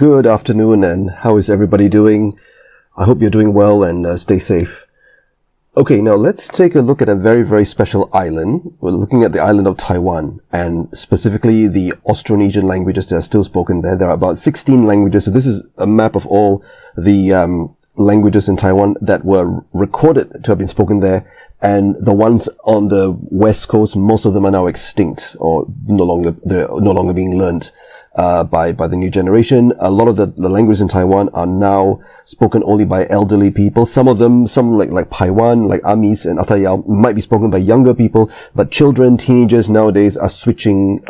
Good afternoon, and how is everybody doing? I hope you're doing well and stay safe. Okay, now let's take a look at a very, very special island. We're looking at the island of Taiwan, and specifically the Austronesian languages that are still spoken there. There are about 16 languages, so this is a map of all the languages in Taiwan that were recorded to have been spoken there. And the ones on the west coast, most of them are now extinct, or they're no longer being learned by the new generation. A lot of the languages in Taiwan are now spoken only by elderly people. Some of them, like Paiwan, like Amis and Atayao, might be spoken by younger people, but children, teenagers nowadays are switching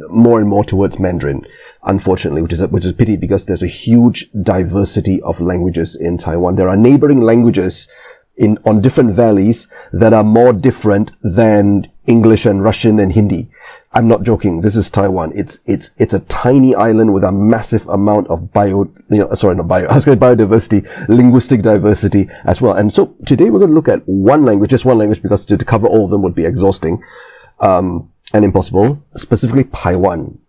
more and more towards Mandarin, unfortunately, which is a pity, because there's a huge diversity of languages in Taiwan. There are neighboring languages on different valleys that are more different than English and Russian and Hindi. I'm not joking. This is Taiwan. It's a tiny island with a massive amount of biodiversity, linguistic diversity as well. And so today we're going to look at just one language, because to cover all of them would be exhausting, and impossible, specifically Paiwan.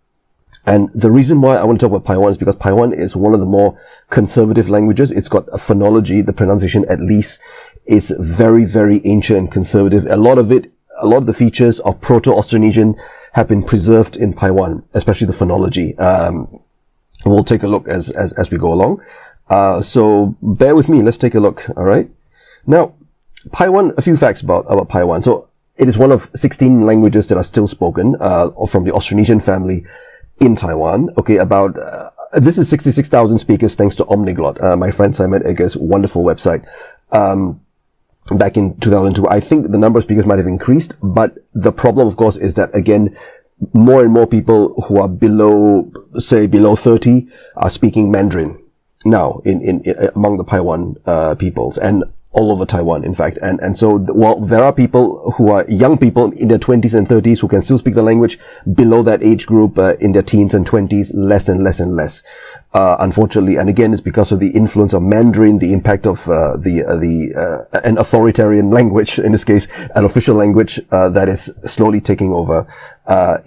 And the reason why I want to talk about Paiwan is because Paiwan is one of the more conservative languages. It's got a phonology, the pronunciation at least, is very, very ancient and conservative. A lot of the features of Proto-Austronesian have been preserved in Paiwan, especially the phonology. We'll take a look as we go along. So bear with me. Let's take a look. All right. Now, Paiwan, a few facts about Paiwan. So it is one of 16 languages that are still spoken, from the Austronesian family in Taiwan. Okay. This is 66,000 speakers thanks to Omniglot, my friend Simon Egger's wonderful website. Back in 2002, I think the number of speakers might have increased, but the problem, of course, is that, again, more and more people who are below 30 are speaking Mandarin now among the Paiwan peoples, and all over Taiwan, in fact. And so, while there are people who are young people in their 20s and 30s who can still speak the language, below that age group, in their teens and 20s, less and less and less. Unfortunately, and again, it's because of the influence of Mandarin, the impact of an authoritarian language, in this case, an official language that is slowly taking over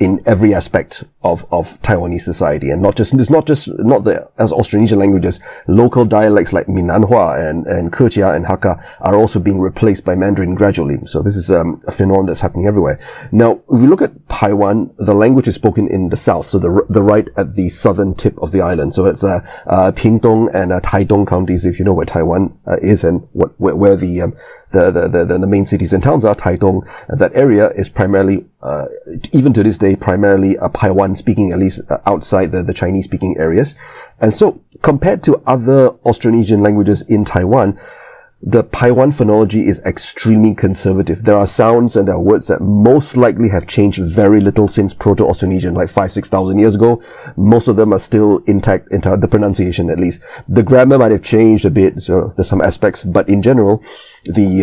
in every aspect of Taiwanese society, and as Austronesian languages, local dialects like Minanhua and Kejia and Hakka are also being replaced by Mandarin gradually. So this is a phenomenon that's happening everywhere. Now, if we look at Paiwan, the language is spoken in the south, so the right at the southern tip of the island. So it's Pingtung and Taidong counties, if you know where Taiwan is, and where the main cities and towns are. Taidong, that area is primarily, even to this day, primarily Paiwan speaking, at least outside the Chinese speaking areas. And so, compared to other Austronesian languages in Taiwan, the Paiwan phonology is extremely conservative. There are sounds and there are words that most likely have changed very little since Proto-Austronesian, like 5,000-6,000 years ago. Most of them are still intact, the pronunciation at least. The grammar might have changed a bit, so there's some aspects, but in general, the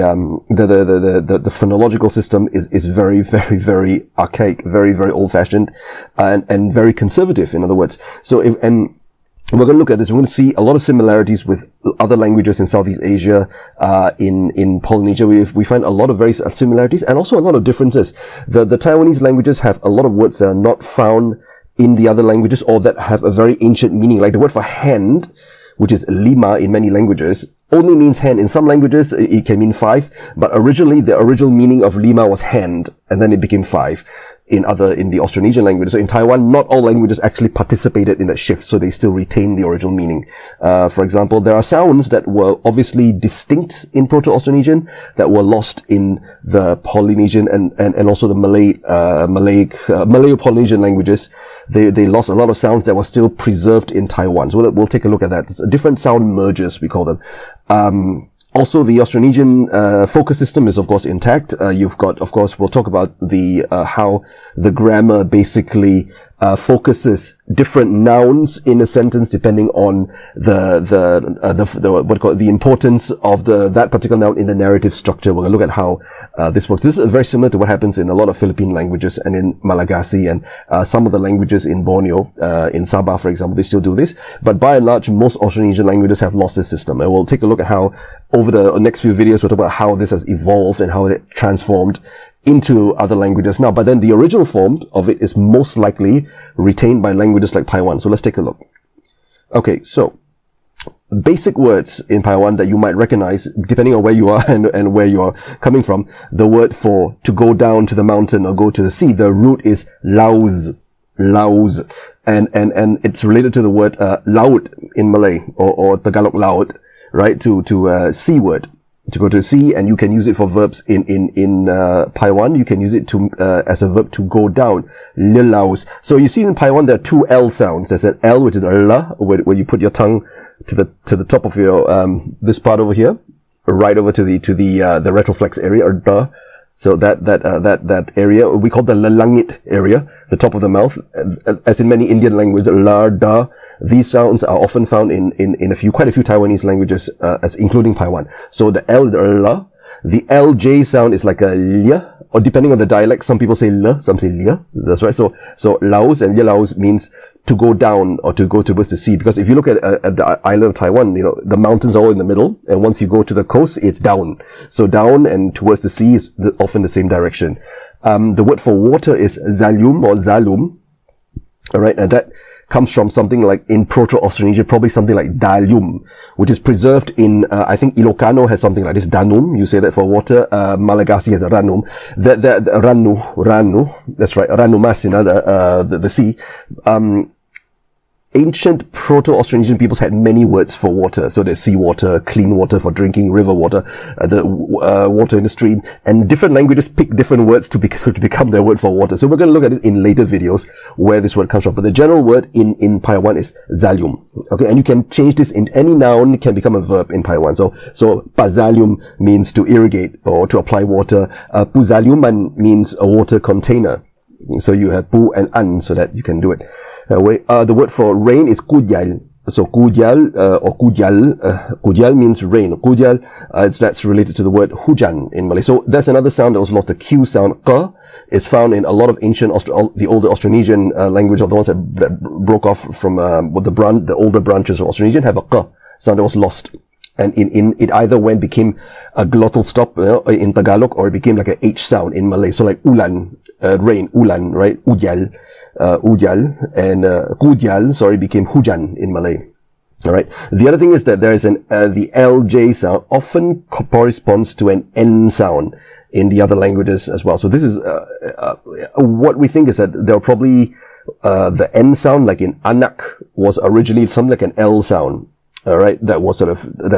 phonological system is very, very, very archaic, very, very old-fashioned, and very conservative, in other words. So we're going to look at this. We're going to see a lot of similarities with other languages in Southeast Asia, in Polynesia. We find a lot of very similarities and also a lot of differences. The Taiwanese languages have a lot of words that are not found in the other languages, or that have a very ancient meaning. Like the word for hand, which is lima in many languages, only means hand. In some languages, it can mean 5, but originally the original meaning of lima was hand, and then it became 5. In the Austronesian languages. So in Taiwan, not all languages actually participated in that shift, so they still retain the original meaning. For example, there are sounds that were obviously distinct in Proto-Austronesian that were lost in the Polynesian and also the Malayo-Polynesian languages. They lost a lot of sounds that were still preserved in Taiwan. So we'll take a look at that. It's a different sound mergers, we call them. Also, the Austronesian focus system is, of course, intact. You've got, of course, we'll talk about how the grammar basically focuses different nouns in a sentence depending on the importance of that particular noun in the narrative structure. We're going to look at how this works. This is very similar to what happens in a lot of Philippine languages and in Malagasy and some of the languages in Borneo, in Sabah, for example. They still do this, but by and large, most Austronesian languages have lost this system. And we'll take a look at how, over the next few videos, we'll talk about how this has evolved and how it transformed into other languages now. But then the original form of it is most likely retained by languages like Paiwan. So let's take a look. Okay, so basic words in Paiwan that you might recognize, depending on where you are and where you are coming from. The word for to go down to the mountain or go to the sea, the root is laus, and it's related to the word laut in Malay or Tagalog laut, right? To sea word, to go to the sea, and you can use it for verbs in Paiwan. You can use it to as a verb to go down, lilaus. So you see in Paiwan there are two L sounds. There's an L which is a la, where you put your tongue to the top of your this part over here, right over to the retroflex area, or da. So that area we call the lalangit area, the top of the mouth. As in many Indian languages, la, da. These sounds are often found in quite a few Taiwanese languages, including Paiwan. So the L, the la, the LJ sound is like a lia, or depending on the dialect, some people say la, some say lia. That's right. So laos and laos means to go down or to go towards the sea. Because if you look at the island of Taiwan, the mountains are all in the middle, and once you go to the coast, it's down. So down and towards the sea is often the same direction. The word for water is zalium or zalum. All right, and that comes from something like in Proto-Austronesian, probably something like dalium, which is preserved in, I think Ilocano has something like this, danum. You say that for water. Malagasy has a ranum. Ranu, that's right, ranumas, the sea. Ancient Proto-Austronesian peoples had many words for water. So there's seawater, clean water for drinking, river water, the water in the stream, and different languages pick different words to become their word for water. So we're going to look at it in later videos where this word comes from. But the general word in Paiwan is zalium. Okay, and you can change this in any noun. It can become a verb in Paiwan. So pazalium means to irrigate or to apply water. Puzaliuman means a water container. So you have pu and an, so that you can do it. The word for rain is kudyal. So kudyal or kudyal means rain. Kudyal, that's related to the word hujan in Malay. So that's another sound that was lost. The Q sound, ka, is found in a lot of ancient, the older Austronesian language, or the ones that broke off from the older branches of Austronesian, have a ka sound that was lost. And it either became a glottal stop in Tagalog, or it became like a H sound in Malay. So like ulan, rain, ulan, right? Udyal, and kudyal, became hujan in Malay. All right. The other thing is that there is the LJ sound often corresponds to an N sound in the other languages as well. So this is what we think is that there are probably the N sound, like in anak, was originally something like an L sound. All right, that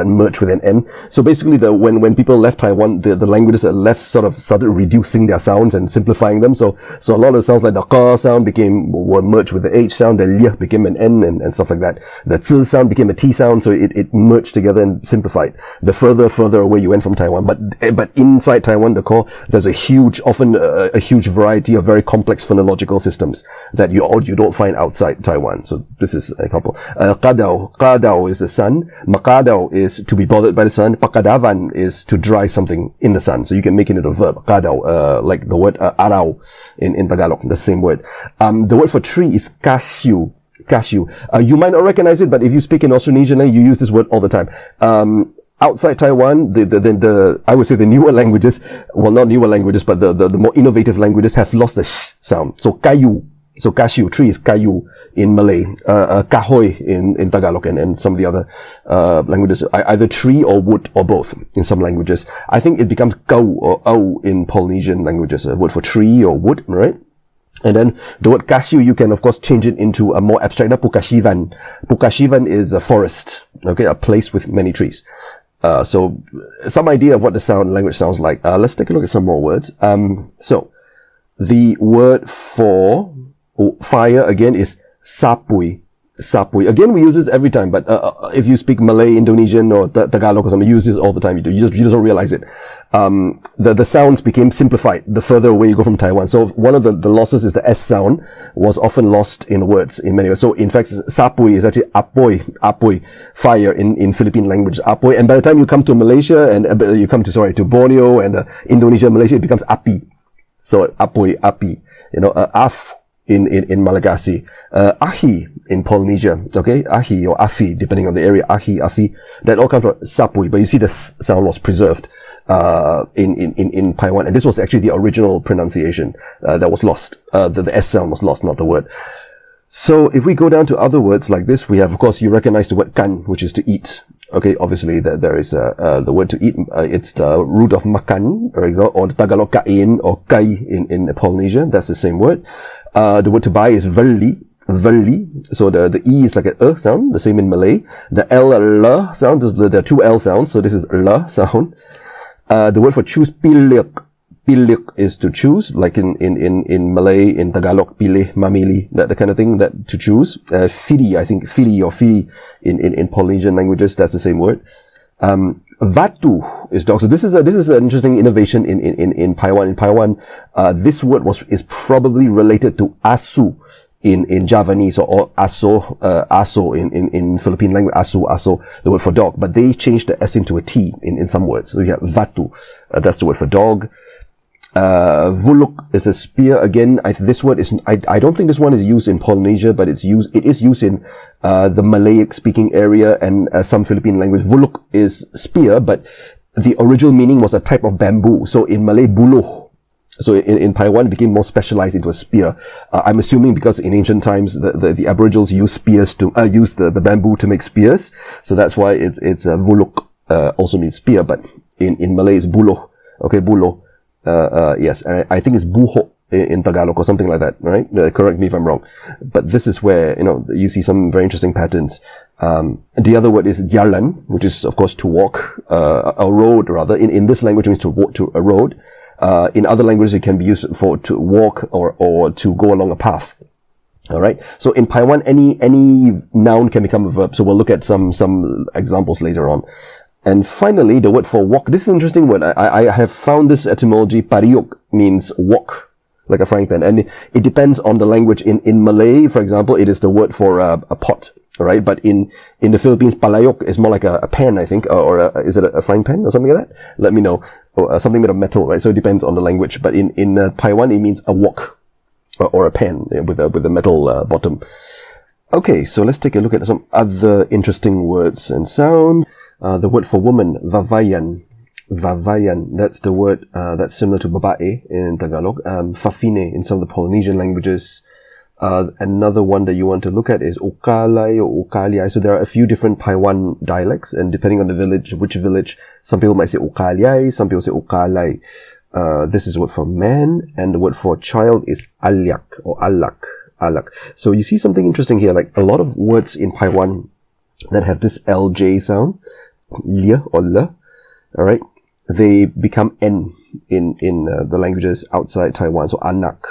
merged with an N. So basically, when people left Taiwan, the languages that left sort of started reducing their sounds and simplifying them. So a lot of the sounds like the ka sound were merged with the H sound. The lia became an N and stuff like that. The zi sound became a T sound. So it merged together and simplified. The further away you went from Taiwan, but inside Taiwan, the core, there's often a huge variety of very complex phonological systems that you don't find outside Taiwan. So this is an example. Kadao is the sun. Makadao is to be bothered by the sun. Pakadavan is to dry something in the sun. So you can make it into a verb. Kadao, like the word arau in Tagalog, the same word. The word for tree is cashew. You might not recognize it, but if you speak in Austronesian, you use this word all the time. Outside Taiwan, I would say the newer languages, well, not newer languages, but the more innovative languages have lost the sh sound. So kayu. So cashew, tree is kayu in Malay, kahoy in Tagalog, and some of the other languages, either tree or wood or both in some languages. I think it becomes kau or au in Polynesian languages, a word for tree or wood, right? And then the word cashew, you can of course change it into a more abstract, pukashivan. Pukashivan is a forest, okay, a place with many trees. So some idea of what the language sounds like. Let's take a look at some more words. So the word for fire again is sapui. Again, we use this every time, but if you speak Malay, Indonesian, or Tagalog or something, you use this all the time. You just don't realize it. The sounds became simplified the further away you go from Taiwan. So one of the losses is the S sound was often lost in words in many ways. So in fact, sapui is actually apoy, fire in Philippine language, apoy. And by the time you come to Malaysia and you come to Borneo and Indonesia, Malaysia, it becomes api. So apoy, api, af in Malagasy, ahi in Polynesia, okay, ahi or afi, depending on the area, ahi, afi, that all comes from sapui, but you see the sound was preserved in Paiwan, and this was actually the original pronunciation that was lost. The S sound was lost, not the word. So if we go down to other words like this, we have, of course, you recognize the word kan, which is to eat. Okay, obviously there is the word to eat. It's the root of makan, for example, or the Tagalog kain or kai in Polynesia. That's the same word. The word to buy is verli. So the E is like an sound, the same in Malay. The L sound, there are two L sounds, so this is la sound. The word for choose, pilih. Pilih is to choose, like in Malay, in Tagalog, pilih, mamili, that the kind of thing, that to choose. Fili, I think, fili or fili in Polynesian languages, that's the same word. Vatu is dog. So this is an interesting innovation in Paiwan. In Paiwan, this word is probably related to asu in Javanese or aso in Philippine language, aso, the word for dog. But they changed the S into a T in some words. So you have vatu, that's the word for dog. Vuluk is a spear. Again, this word is, I don't think this one is used in Polynesia, but it is used in the Malay speaking area and some Philippine language. Vuluk is spear, but the original meaning was a type of bamboo. So in Malay, buluh. So in Paiwan, it became more specialized into a spear. I'm assuming because in ancient times, the Aboriginals used spears to, use the bamboo to make spears. So that's why it's vuluk, also means spear, but in Malay, it's buluh. Okay, buluh. Yes, and I think it's buho in Tagalog or something like that, right? Correct me if I'm wrong. But this is where, you see some very interesting patterns. The other word is jalan, which is, of course, to walk, a road rather. In this language, it means to walk to a road. In other languages, it can be used to walk or to go along a path. All right. So in Paiwan, any noun can become a verb. So we'll look at some examples later on. And finally, the word for walk. This is an interesting word. I have found this etymology. Pariuk means walk, like a frying pan. And it depends on the language. In Malay, for example, it is the word for a pot, right? But in the Philippines, palayok is more like a pan, I think. Or is it a frying pan or something like that? Let me know. Or something made of metal, right? So it depends on the language. But in Paiwan, it means a wok or a pan with a metal bottom. Okay, so let's take a look at some other interesting words and sounds. The word for woman, vavayan. Vavayan, that's the word that's similar to babae in Tagalog. Fafine in some of the Polynesian languages. Another one that you want to look at is ukalai or ukaliai. So there are a few different Paiwan dialects, and depending on the village, which village, some people might say ukaliai, some people say ukalai. This is the word for man, and the word for child is alyak or alak. Alak. So you see something interesting here, like a lot of words in Paiwan that have this LJ sound, lia or la, alright, they become N in the languages outside Taiwan. So anak,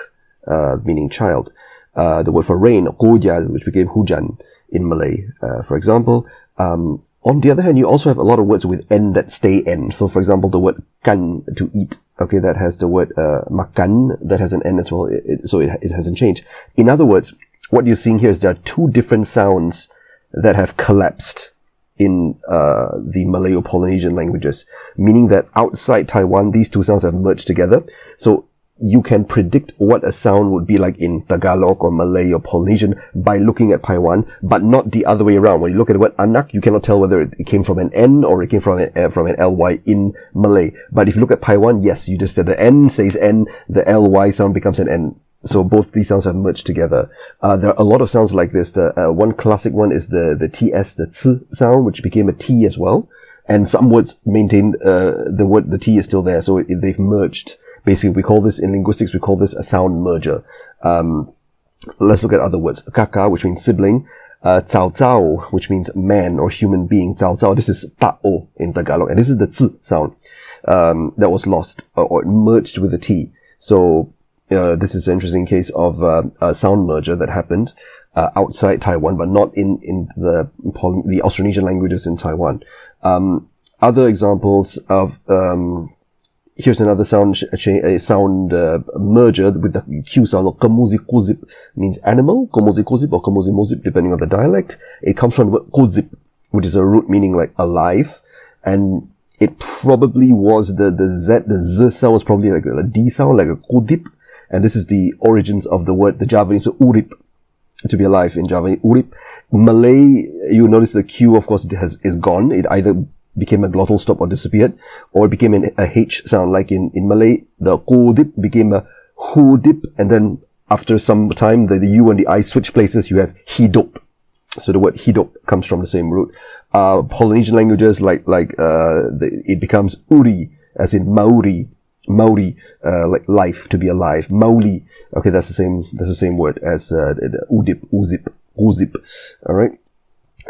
meaning child. The word for rain, hujan, which became hujan in Malay, for example. On the other hand, you also have a lot of words with N that stay N. So, for example, the word kan, to eat, okay, that has the word makan, that has an N as well, so it hasn't changed. In other words, what you're seeing here is there are two different sounds that have collapsed in the Malayo-Polynesian languages, meaning that outside Taiwan, these two sounds have merged together. So you can predict what a sound would be like in Tagalog or Malay or Polynesian by looking at Paiwan, but not the other way around. When you look at the word anak, you cannot tell whether it came from an N or it came from an LY in Malay. But if you look at Paiwan, yes, you just said the N stays N, the LY sound becomes an N. So both these sounds have merged together. There are a lot of sounds like this. The one classic one is the TS, the ts sound, which became a T as well. And some words maintain the T is still there, so they've merged. Basically, we call this, in linguistics, we call this a sound merger. Let's look at other words. Kaka, which means sibling. Cao cao, which means man or human being. Cao cao, this is ta'o in Tagalog. And this is the ts sound that was lost or merged with the T. So this is an interesting case of a sound merger that happened outside Taiwan, but not in the Austronesian languages in Taiwan. Other examples of here's another sound merger with the Q sound. Kamuzi kuzip means animal. Kamuzi kuzip or kamuzi muzip, depending on the dialect. It comes from the word kuzip, which is a root meaning like alive, and it probably was the Z sound was probably like a D sound, like a kudip. And this is the origins of the word, the Javanese, so urip, to be alive in Javanese, urip. Malay, you notice the Q, of course, is gone. It either became a glottal stop or disappeared, or it became a H sound, like in Malay, the kudip became a hudip, and then after some time, the U and the I switch places, you have hidup. So the word hidup comes from the same root. Polynesian languages, it becomes uri, as in Maori, like life, to be alive. Mauli, okay, that's the same word as udip, uzip. All right.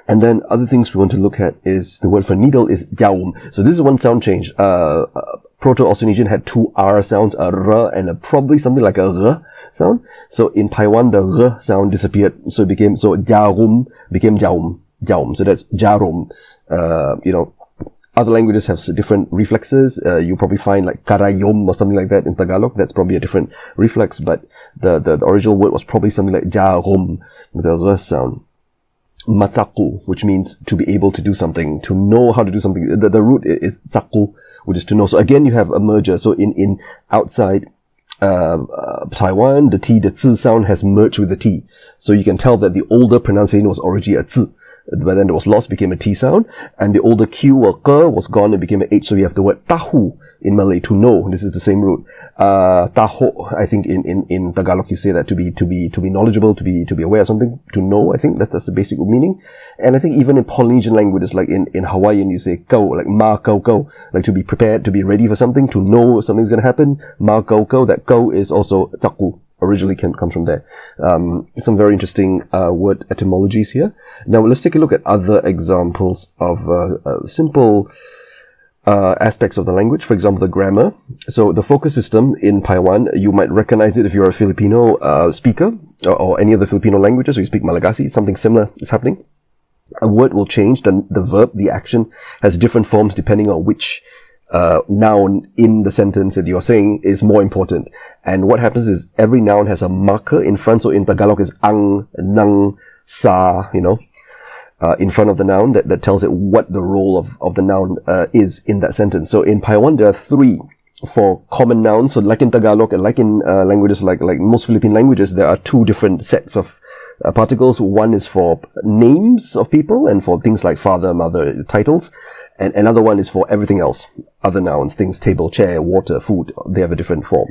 And then other things we want to look at is the word for needle is jaum. So this is one sound change. Proto-Austronesian had two R sounds, a R and probably something like a R sound. So in Paiwan, the R sound disappeared. So it became, jarum became jaum. So that's jarum. Other languages have different reflexes. You probably find like karayom or something like that in Tagalog. That's probably a different reflex, but the original word was probably something like jarum with a R sound. Mataku, which means to be able to do something, to know how to do something. The root is taku, which is to know. So again, you have a merger. So in outside Taiwan, the zi sound has merged with the T. So you can tell that the older pronunciation was originally a zi, but then it was lost, became a T sound, and the older Q or K was gone and became an H. So you have the word tahu in Malay, to know. This is the same root. Taho, I think in Tagalog you say that to be knowledgeable, to be aware of something, to know. I think that's the basic meaning. And I think even in Polynesian languages, like in Hawaiian, you say kau, like ma kau kau, like to be prepared, to be ready for something, to know something's going to happen. Ma kau kau, that kau is also taku. Originally comes from there. Some very interesting word etymologies here. Now let's take a look at other examples of simple aspects of the language. For example, the grammar. So the focus system in Paiwan, you might recognize it if you're a Filipino speaker or any of the Filipino languages, or you speak Malagasy. Something similar is happening. A word will change. The verb, the action, has different forms depending on which noun in the sentence that you're saying is more important. And what happens is every noun has a marker in front. So in Tagalog is ang, nang, sa, in front of the noun that tells it what the role of the noun is in that sentence. So in Paiwan, there are three for common nouns. So like in Tagalog and like in languages like most Philippine languages, there are two different sets of particles. One is for names of people and for things like father, mother, titles. And another one is for everything else. Other nouns, things, table, chair, water, food, they have a different form.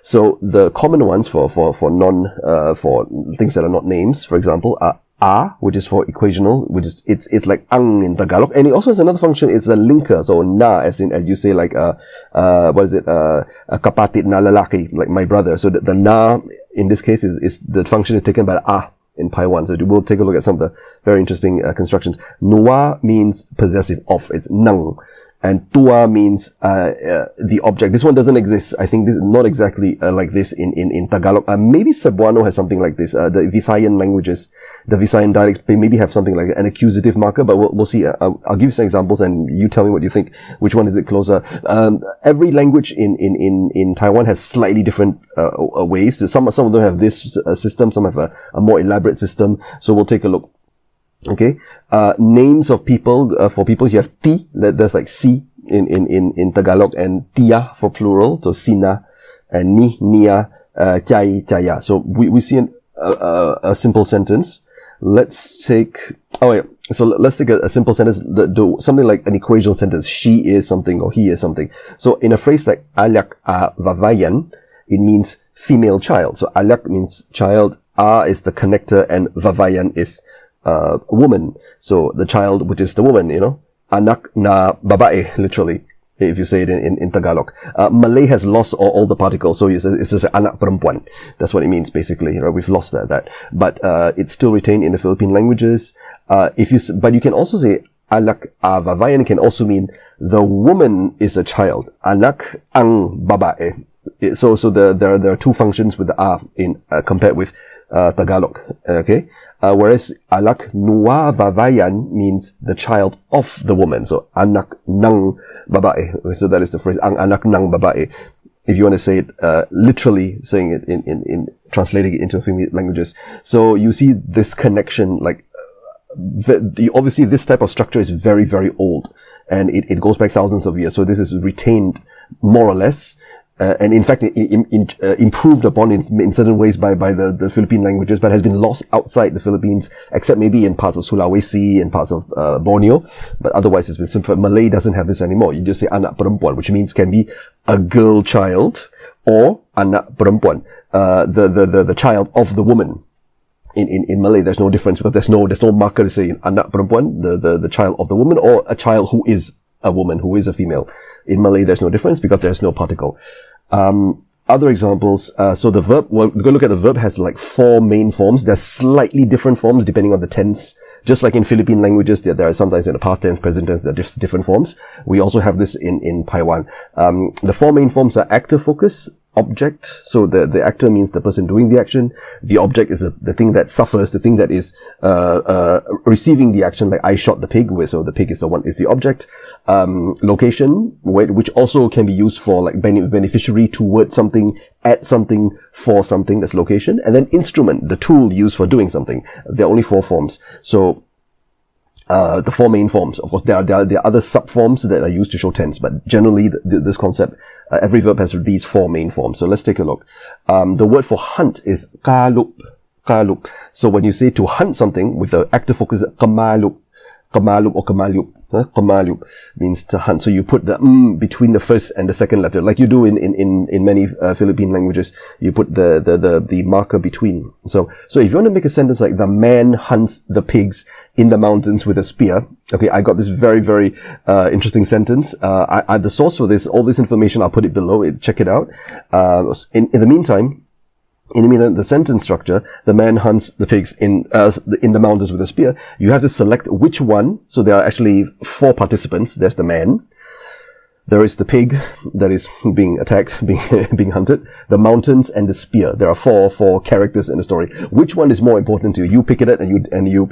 So the common ones for things that are not names, for example, are a, which is for equational, which is, it's like ang in Tagalog. And it also has another function, it's a linker. So na, as you say, like, a kapatid na lalaki, like my brother. So the na, in this case, is the function is taken by a in Paiwan. So we'll take a look at some of the very interesting constructions. Nua means possessive of, it's nang. And tua means the object. This one doesn't exist. I think this is not exactly like this in Tagalog. Maybe Cebuano has something like this. The Visayan languages, the Visayan dialects, they maybe have something like an accusative marker, but we'll see. I'll give you some examples and you tell me what you think. Which one is it closer? Every language in Taiwan has slightly different ways. So some of them have this system, some have a more elaborate system. So we'll take a look. Okay, names of people, for people you have ti, that's like si in Tagalog, and tia for plural, so sina, and ni, nia, chai, chaya. So we see a simple sentence. Let's take a simple sentence, something like an equational sentence. She is something or he is something. So in a phrase like alak a vavayan, it means female child. So alak means child, a is the connector, and vavayan is woman. So the child, which is the woman, anak na babae, literally, if you say it in Tagalog. Malay has lost all the particles, so it's just anak perempuan. That's what it means, basically. Right? We've lost that. But it's still retained in the Philippine languages. But you can also say anak a vavayan can also mean the woman is a child. Anak ang babae. So there are two functions with the a in compared with Tagalog. Okay. Whereas alak nua vavayan means the child of the woman. So anak nang babae. So that is the phrase ang anak nang babae. If you want to say it literally, saying it in translating it into Filipino languages. So you see this connection, like obviously this type of structure is very, very old, and it goes back thousands of years. So this is retained more or less. And in fact, improved upon in certain ways by the Philippine languages, but has been lost outside the Philippines, except maybe in parts of Sulawesi and parts of Borneo. But otherwise, it's been simplified. Malay doesn't have this anymore. You just say anak perempuan, which means can be a girl child or anak perempuan. the child of the woman. In Malay, there's no difference, because there's no marker to say anak perempuan, the child of the woman, or a child who is a woman, who is a female. In Malay, there's no difference because there's no particle. Other examples, so the verb, well, go look at the verb has like 4 main forms. There's slightly different forms depending on the tense. Just like in Philippine languages, there are sometimes in the past tense, present tense, there are different forms. We also have this in Paiwan. The 4 main forms are actor focus, object. So the actor means the person doing the action. The object is the thing that suffers, the thing that is receiving the action, like I shot the pig, so the pig is the object. Location, which also can be used for like beneficiary, towards something, at something, for something, that's location. And then instrument, the tool used for doing something. There are only 4 forms. So the 4 main forms. Of course, there are other sub-forms that are used to show tense, but generally this concept, every verb has these 4 main forms. So let's take a look. The word for hunt is kalup. Kalup. So when you say to hunt something with the active focus, kamalup. Kamalup or kamalup. Kamalup means to hunt. So you put the between the first and the second letter, like you do in many Philippine languages. You put the marker between. So if you want to make a sentence like the man hunts the pigs in the mountains with a spear. Okay, I got this very, very interesting sentence. The source for this, all this information, I'll put it below. Check it out. In the meantime, the sentence structure, the man hunts the pigs in the mountains with a spear. You have to select which one. So there are actually 4 participants. There's the man. There is the pig that is being attacked, being hunted, the mountains, and the spear. There are four characters in the story. Which one is more important to you? You pick it and you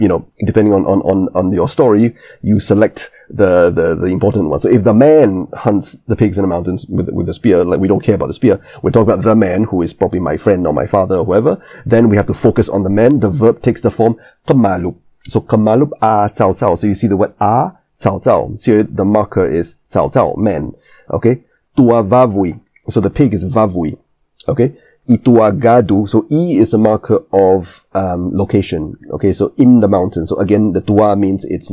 depending on your story, you select the important one. So if the man hunts the pigs in the mountains with the spear, like we don't care about the spear, we're talking about the man, who is probably my friend or my father or whoever, then we have to focus on the man. The verb takes the form kamalup. So kamalup cao cao. So you see the word cao cao. So the marker is cao cao, man. Okay. Tua vavui. So the pig is vavui. Okay. Itua gadu. So E is a marker of location. Okay. So in the mountain. So again, the tua means it's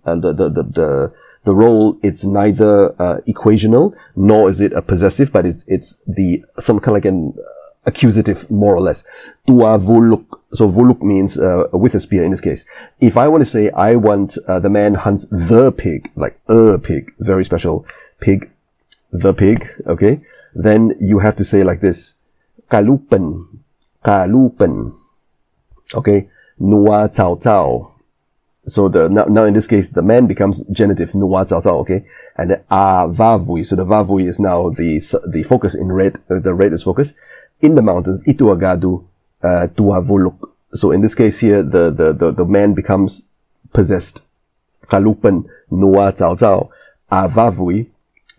the role. It's neither equational nor is it a possessive, but it's some kind of like an accusative, more or less. Tua vuluk. So vuluk means with a spear in this case. If I want to say I want the man hunts the pig, like a pig, very special pig, the pig, okay, then you have to say like this: kalupen, kalupen, okay, nua cao cao. So now in this case the man becomes genitive, nua cao cao, okay, and then vavui. So the vavui is now the focus in red. The red is focus in the mountains. Itu agadu. Tua vuluk. So in this case here, the man becomes possessed. Kalupen nua cao cao avavui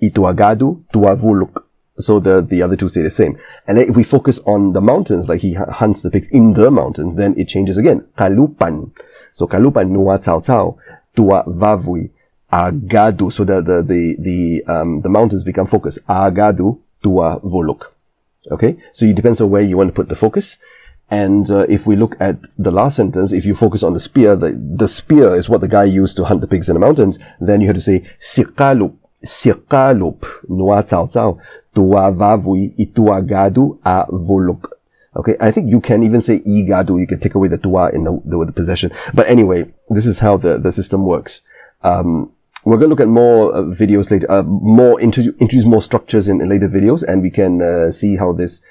ituagadu tua vuluk. So the other two say the same. And then if we focus on the mountains, like he hunts the pigs in the mountains, then it changes again. Kalupan. So kalupan nua cao cao tua vavui agadu. So the mountains become focus. Agadu tua vuluk. Okay. So it depends on where you want to put the focus. And if we look at the last sentence, if you focus on the spear, the spear is what the guy used to hunt the pigs in the mountains, then you have to say siqalup, siqalup, nua cao cao, tua vavui ituagadu a vuluk. Okay, I think you can even say igadu, you can take away the tua in the possession. But anyway, this is how the system works. We're going to look at more videos later, introduce more structures in later videos, and we can see how this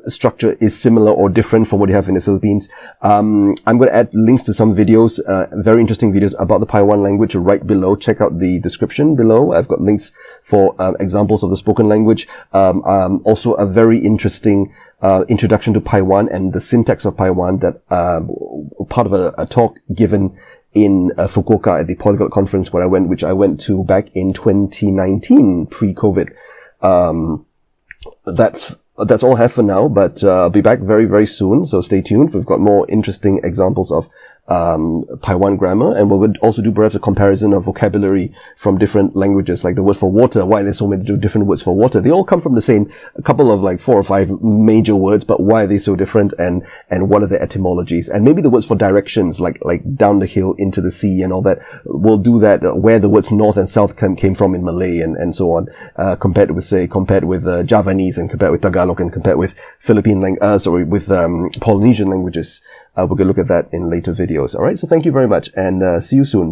structure is similar or different from what you have in the Philippines. I'm going to add links to some videos, very interesting videos about the Paiwan language right below. Check out the description below. I've got links for examples of the spoken language. Also a very interesting introduction to Paiwan and the syntax of Paiwan, that part of a talk given in Fukuoka at the Polyglot Conference which I went to back in 2019, pre-COVID. That's all I have for now, but I'll be back very, very soon, so stay tuned. We've got more interesting examples of Paiwan grammar, and we'll also do perhaps a comparison of vocabulary from different languages, like the word for water, why there's so many different words for water. They all come from the same, a couple of like 4 or 5 major words, but why are they so different, and what are the etymologies? And maybe the words for directions, like down the hill, into the sea, and all that. We'll do that, where the words north and south came from in Malay, and so on, compared with Javanese, and compared with Tagalog, and compared with Polynesian languages. We're going to look at that in later videos. All right. So thank you very much, and see you soon.